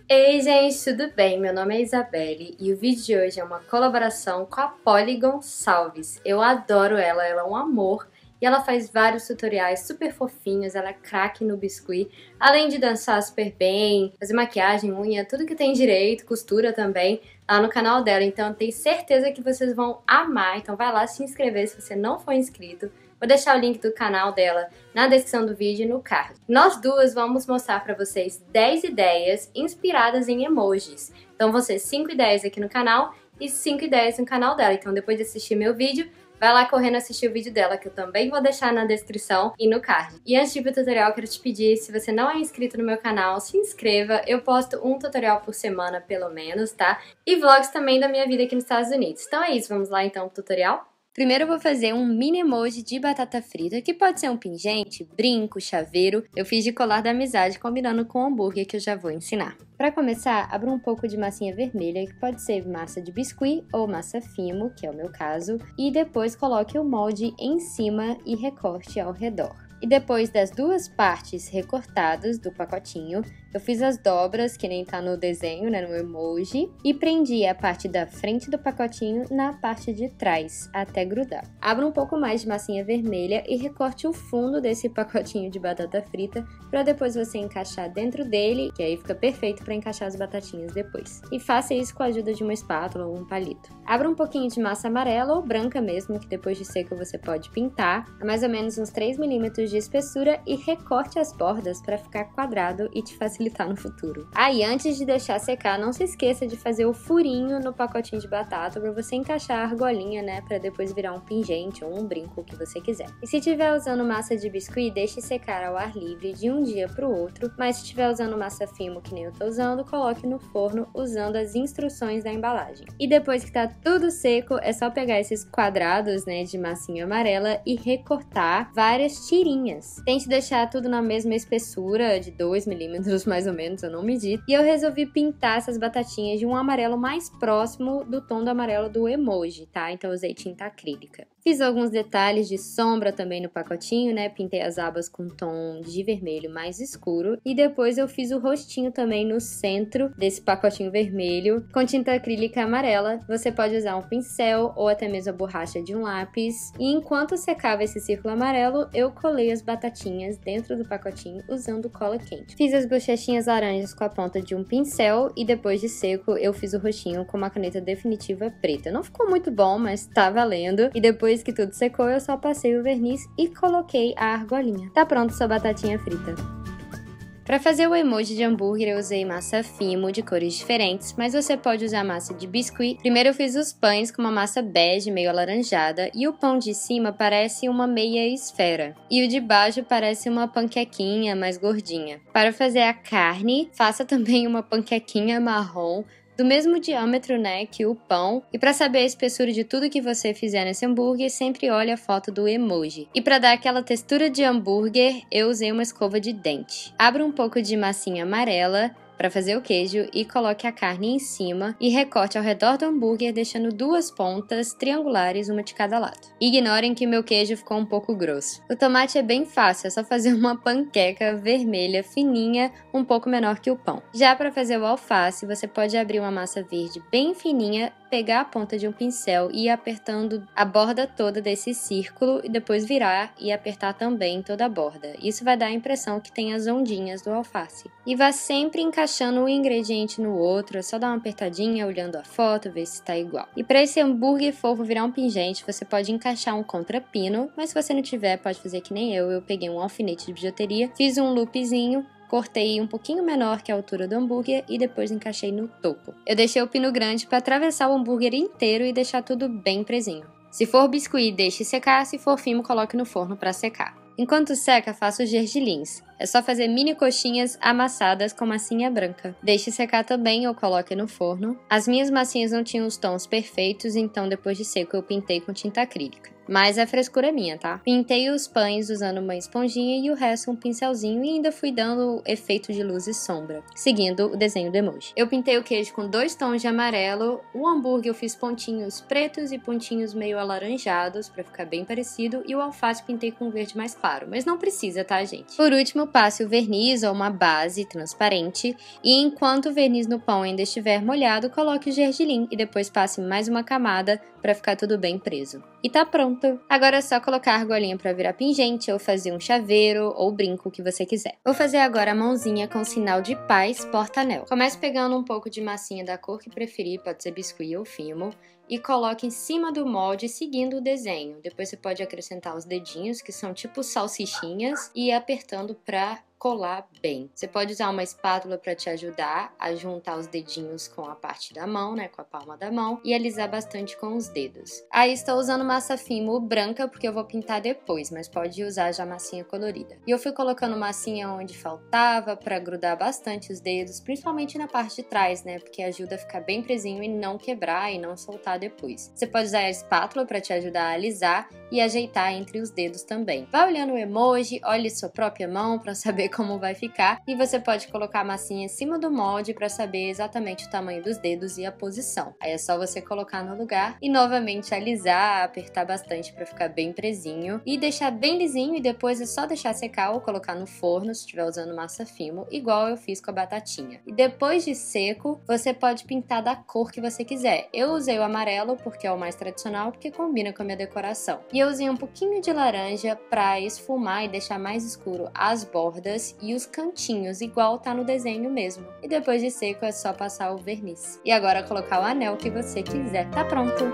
Ei gente, tudo bem? Meu nome é Isabelle e o vídeo de hoje é uma colaboração com a Polly Gonçalves. Eu adoro ela é um amor e ela faz vários tutoriais super fofinhos, ela é craque no biscuit, além de dançar super bem, fazer maquiagem, unha, tudo que tem direito, costura também, lá no canal dela. Então eu tenho certeza que vocês vão amar, então vai lá se inscrever se você não for inscrito. Vou deixar o link do canal dela na descrição do vídeo e no card. Nós duas vamos mostrar para vocês 10 ideias inspiradas em emojis. Então vão ser 5 ideias aqui no canal e 5 ideias no canal dela. Então depois de assistir meu vídeo, vai lá correndo assistir o vídeo dela, que eu também vou deixar na descrição e no card. E antes de ir pro tutorial, eu quero te pedir, se você não é inscrito no meu canal, se inscreva. Eu posto um tutorial por semana, pelo menos, tá? E vlogs também da minha vida aqui nos Estados Unidos. Então é isso, vamos lá então pro tutorial? Primeiro eu vou fazer um mini emoji de batata frita, que pode ser um pingente, brinco, chaveiro. Eu fiz de colar da amizade combinando com o hambúrguer que eu já vou ensinar. Para começar, abra um pouco de massinha vermelha, que pode ser massa de biscuit ou massa fimo, que é o meu caso, e depois coloque o molde em cima e recorte ao redor. E depois das duas partes recortadas do pacotinho, eu fiz as dobras, que nem tá no desenho, né, no emoji, e prendi a parte da frente do pacotinho na parte de trás, até grudar. Abra um pouco mais de massinha vermelha e recorte o fundo desse pacotinho de batata frita, para depois você encaixar dentro dele, que aí fica perfeito para encaixar as batatinhas depois. E faça isso com a ajuda de uma espátula ou um palito. Abra um pouquinho de massa amarela ou branca mesmo, que depois de seco você pode pintar, a mais ou menos uns 3 milímetros de espessura, e recorte as bordas para ficar quadrado e te facilitar no futuro. E antes de deixar secar, não se esqueça de fazer o furinho no pacotinho de batata para você encaixar a argolinha, né, para depois virar um pingente ou um brinco, o que você quiser. E se estiver usando massa de biscuit, deixe secar ao ar livre de um dia para o outro, mas se estiver usando massa fimo, que nem eu tô usando, coloque no forno usando as instruções da embalagem. E depois que tá tudo seco, é só pegar esses quadrados, né, de massinha amarela e recortar várias tirinhas. Tente deixar tudo na mesma espessura, de 2 milímetros mais ou menos, eu não medi. E eu resolvi pintar essas batatinhas de um amarelo mais próximo do tom do amarelo do emoji, tá? Então eu usei tinta acrílica. Fiz alguns detalhes de sombra também no pacotinho, né? Pintei as abas com tom de vermelho mais escuro. E depois eu fiz o rostinho também no centro desse pacotinho vermelho com tinta acrílica amarela. Você pode usar um pincel ou até mesmo a borracha de um lápis. E enquanto secava esse círculo amarelo, eu colei as batatinhas dentro do pacotinho usando cola quente. Fiz as bochechinhas laranjas com a ponta de um pincel e depois de seco eu fiz o rostinho com uma caneta definitiva preta. Não ficou muito bom, mas tá valendo. E depois que tudo secou, eu só passei o verniz e coloquei a argolinha. Tá pronto sua batatinha frita. Para fazer o emoji de hambúrguer, eu usei massa fimo de cores diferentes, mas você pode usar massa de biscuit. Primeiro eu fiz os pães com uma massa bege meio alaranjada, e o pão de cima parece uma meia esfera, e o de baixo parece uma panquequinha mais gordinha. Para fazer a carne, faça também uma panquequinha marrom, do mesmo diâmetro, né, que o pão. E para saber a espessura de tudo que você fizer nesse hambúrguer, sempre olhe a foto do emoji. E para dar aquela textura de hambúrguer, eu usei uma escova de dente. Abra um pouco de massinha amarela para fazer o queijo e coloque a carne em cima e recorte ao redor do hambúrguer, deixando duas pontas triangulares, uma de cada lado. Ignorem que meu queijo ficou um pouco grosso. O tomate é bem fácil, é só fazer uma panqueca vermelha fininha, um pouco menor que o pão. Já para fazer o alface, você pode abrir uma massa verde bem fininha, pegar a ponta de um pincel e ir apertando a borda toda desse círculo e depois virar e apertar também toda a borda. Isso vai dar a impressão que tem as ondinhas do alface. E vá sempre encaixando um ingrediente no outro, é só dar uma apertadinha olhando a foto, ver se está igual. E para esse hambúrguer fofo virar um pingente, você pode encaixar um contrapino, mas se você não tiver, pode fazer que nem eu peguei um alfinete de bijuteria, fiz um loopzinho, cortei um pouquinho menor que a altura do hambúrguer e depois encaixei no topo. Eu deixei o pino grande para atravessar o hambúrguer inteiro e deixar tudo bem presinho. Se for biscuit, deixe secar, se for fimo, coloque no forno para secar. Enquanto seca, faça os gergelins. É só fazer mini coxinhas amassadas com massinha branca. Deixe secar também ou coloque no forno. As minhas massinhas não tinham os tons perfeitos, então depois de seco eu pintei com tinta acrílica. Mas é frescura minha, tá? Pintei os pães usando uma esponjinha e o resto um pincelzinho e ainda fui dando efeito de luz e sombra, seguindo o desenho do emoji. Eu pintei o queijo com 2 tons de amarelo, o hambúrguer eu fiz pontinhos pretos e pontinhos meio alaranjados pra ficar bem parecido e o alface pintei com verde mais claro, mas não precisa, tá, gente? Por último, passe o verniz ou uma base transparente e enquanto o verniz no pão ainda estiver molhado, coloque o gergelim e depois passe mais uma camada pra ficar tudo bem preso. E tá pronto! Agora é só colocar a argolinha pra virar pingente ou fazer um chaveiro ou brinco, o que você quiser. Vou fazer agora a mãozinha com sinal de paz porta-anel. Comece pegando um pouco de massinha da cor que preferir, pode ser biscuit ou fimo, e coloque em cima do molde seguindo o desenho. Depois você pode acrescentar os dedinhos, que são tipo salsichinhas, e ir apertando pra colar bem. Você pode usar uma espátula para te ajudar a juntar os dedinhos com a parte da mão, né, com a palma da mão, e alisar bastante com os dedos. Aí estou usando massa fimo branca porque eu vou pintar depois, mas pode usar já massinha colorida. E eu fui colocando massinha onde faltava para grudar bastante os dedos, principalmente na parte de trás, né, porque ajuda a ficar bem presinho e não quebrar e não soltar depois. Você pode usar a espátula para te ajudar a alisar e ajeitar entre os dedos também. Vai olhando o emoji, olhe sua própria mão para saber como vai ficar e você pode colocar a massinha em cima do molde para saber exatamente o tamanho dos dedos e a posição. Aí é só você colocar no lugar e novamente alisar, apertar bastante para ficar bem presinho e deixar bem lisinho e depois é só deixar secar ou colocar no forno se estiver usando massa fimo, igual eu fiz com a batatinha. E depois de seco, você pode pintar da cor que você quiser. Eu usei o amarelo porque é o mais tradicional, porque combina com a minha decoração. E eu usei um pouquinho de laranja para esfumar e deixar mais escuro as bordas e os cantinhos, igual tá no desenho mesmo. E depois de seco é só passar o verniz. E agora colocar o anel que você quiser. Tá pronto!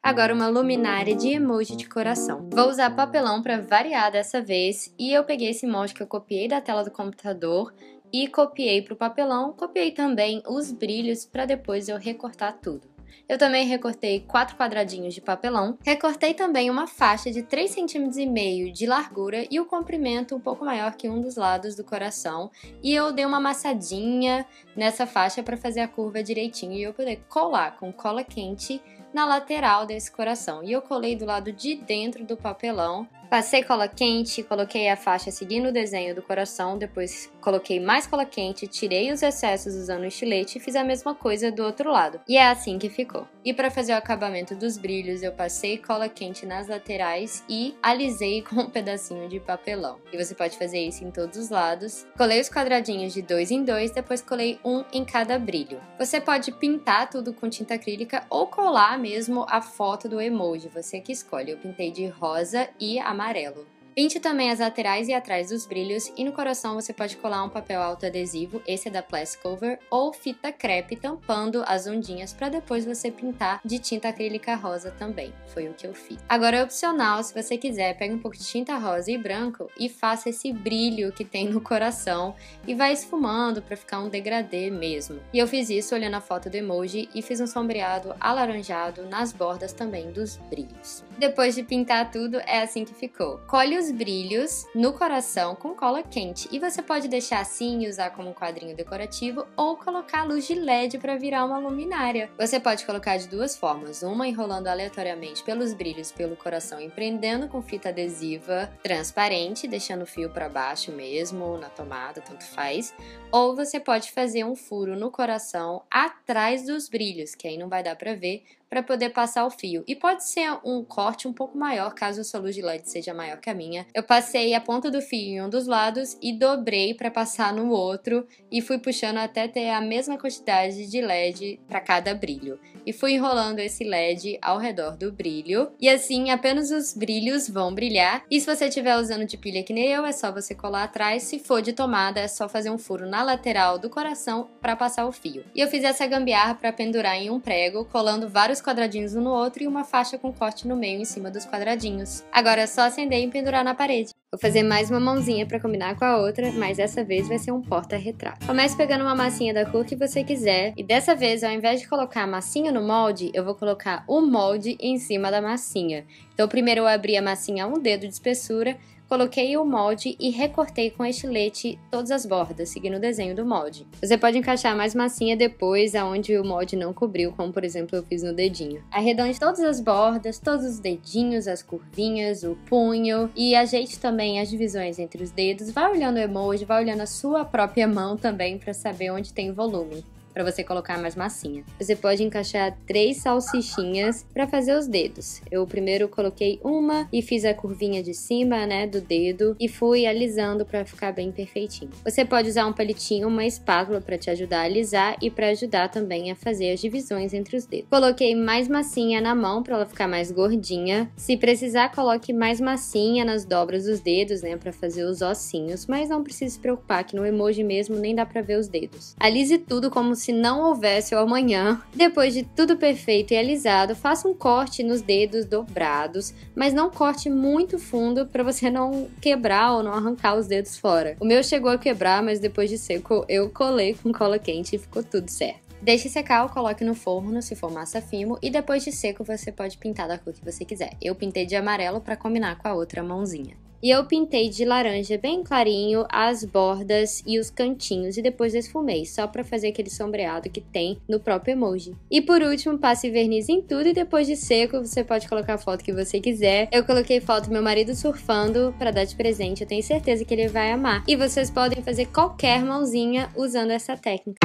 Agora uma luminária de emoji de coração. Vou usar papelão para variar dessa vez e eu peguei esse molde que eu copiei da tela do computador e copiei para o papelão, copiei também os brilhos para depois eu recortar tudo. Eu também recortei 4 quadradinhos de papelão, recortei também uma faixa de 3,5 cm de largura e o comprimento um pouco maior que um dos lados do coração e eu dei uma amassadinha nessa faixa para fazer a curva direitinho e eu poder colar com cola quente na lateral desse coração. E eu colei do lado de dentro do papelão, passei cola quente, coloquei a faixa seguindo o desenho do coração, depois coloquei mais cola quente, tirei os excessos usando o estilete e fiz a mesma coisa do outro lado. E é assim que ficou. E para fazer o acabamento dos brilhos, eu passei cola quente nas laterais e alisei com um pedacinho de papelão. E você pode fazer isso em todos os lados. Colei os quadradinhos de 2 em 2, depois colei um em cada brilho. Você pode pintar tudo com tinta acrílica ou colar mesmo a foto do emoji, você que escolhe. Eu pintei de rosa e amarelo. Pinte também as laterais e atrás dos brilhos e no coração você pode colar um papel autoadesivo, esse é da Plastic Over, ou fita crepe tampando as ondinhas para depois você pintar de tinta acrílica rosa também, foi o que eu fiz. Agora é opcional, se você quiser, pega um pouco de tinta rosa e branco e faça esse brilho que tem no coração e vai esfumando para ficar um degradê mesmo. E eu fiz isso olhando a foto do emoji e fiz um sombreado alaranjado nas bordas também dos brilhos. Depois de pintar tudo, é assim que ficou. Colhe os brilhos no coração com cola quente e você pode deixar assim e usar como um quadrinho decorativo ou colocar luz de LED para virar uma luminária. Você pode colocar de duas formas, uma enrolando aleatoriamente pelos brilhos pelo coração e prendendo com fita adesiva transparente, deixando o fio para baixo mesmo, na tomada, tanto faz, ou você pode fazer um furo no coração atrás dos brilhos, que aí não vai dar para ver, para poder passar o fio. E pode ser um corte um pouco maior, caso a sua luz de LED seja maior que a minha. Eu passei a ponta do fio em um dos lados e dobrei para passar no outro e fui puxando até ter a mesma quantidade de LED para cada brilho. E fui enrolando esse LED ao redor do brilho. E assim, apenas os brilhos vão brilhar. E se você estiver usando de pilha que nem eu, é só você colar atrás. Se for de tomada, é só fazer um furo na lateral do coração para passar o fio. E eu fiz essa gambiarra para pendurar em um prego, colando vários quadradinhos um no outro e uma faixa com corte no meio em cima dos quadradinhos. Agora é só acender e pendurar na parede. Vou fazer mais uma mãozinha para combinar com a outra, mas dessa vez vai ser um porta-retrato. Comece pegando uma massinha da cor que você quiser e dessa vez, ao invés de colocar a massinha no molde, eu vou colocar o molde em cima da massinha. Então primeiro eu abri a massinha a um dedo de espessura, coloquei o molde e recortei com estilete todas as bordas, seguindo o desenho do molde. Você pode encaixar mais massinha depois, aonde o molde não cobriu, como por exemplo eu fiz no dedinho. Arredonde todas as bordas, todos os dedinhos, as curvinhas, o punho e ajeite também as divisões entre os dedos. Vai olhando o emoji, vai olhando a sua própria mão também para saber onde tem volume, para você colocar mais massinha. Você pode encaixar 3 salsichinhas para fazer os dedos. Eu primeiro coloquei uma e fiz a curvinha de cima, né, do dedo e fui alisando para ficar bem perfeitinho. Você pode usar um palitinho, uma espátula para te ajudar a alisar e para ajudar também a fazer as divisões entre os dedos. Coloquei mais massinha na mão para ela ficar mais gordinha. Se precisar, coloque mais massinha nas dobras dos dedos, né, para fazer os ossinhos, mas não precisa se preocupar que no emoji mesmo nem dá para ver os dedos. Alise tudo como se não houvesse o amanhã. Depois de tudo perfeito e alisado, faça um corte nos dedos dobrados, mas não corte muito fundo para você não quebrar ou não arrancar os dedos fora. O meu chegou a quebrar, mas depois de seco eu colei com cola quente e ficou tudo certo. Deixe secar ou coloque no forno se for massa fimo e depois de seco você pode pintar da cor que você quiser. Eu pintei de amarelo para combinar com a outra mãozinha. E eu pintei de laranja bem clarinho as bordas e os cantinhos e depois esfumei, só pra fazer aquele sombreado que tem no próprio emoji. E por último, passe verniz em tudo e depois de seco você pode colocar a foto que você quiser. Eu coloquei foto do meu marido surfando pra dar de presente, eu tenho certeza que ele vai amar. E vocês podem fazer qualquer mãozinha usando essa técnica.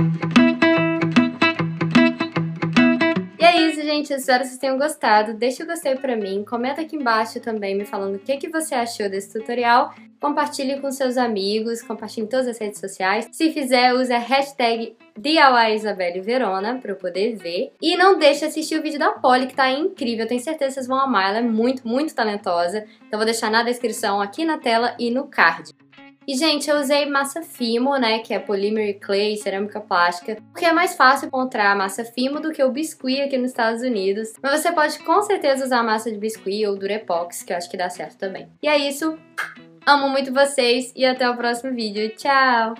E é isso, gente. Eu espero que vocês tenham gostado. Deixa o gostei pra mim. Comenta aqui embaixo também me falando o que você achou desse tutorial. Compartilhe com seus amigos, compartilhe em todas as redes sociais. Se fizer, use a hashtag DIYIsabelleVerona pra eu poder ver. E não deixe de assistir o vídeo da Polly, que tá incrível. Eu tenho certeza que vocês vão amar. Ela é muito, muito talentosa. Então vou deixar na descrição, aqui na tela e no card. E, gente, eu usei massa Fimo, né, que é Polymer Clay, cerâmica plástica, porque é mais fácil encontrar massa Fimo do que o biscuit aqui nos Estados Unidos. Mas você pode com certeza usar massa de biscuit ou Durepox, que eu acho que dá certo também. E é isso. Amo muito vocês e até o próximo vídeo. Tchau!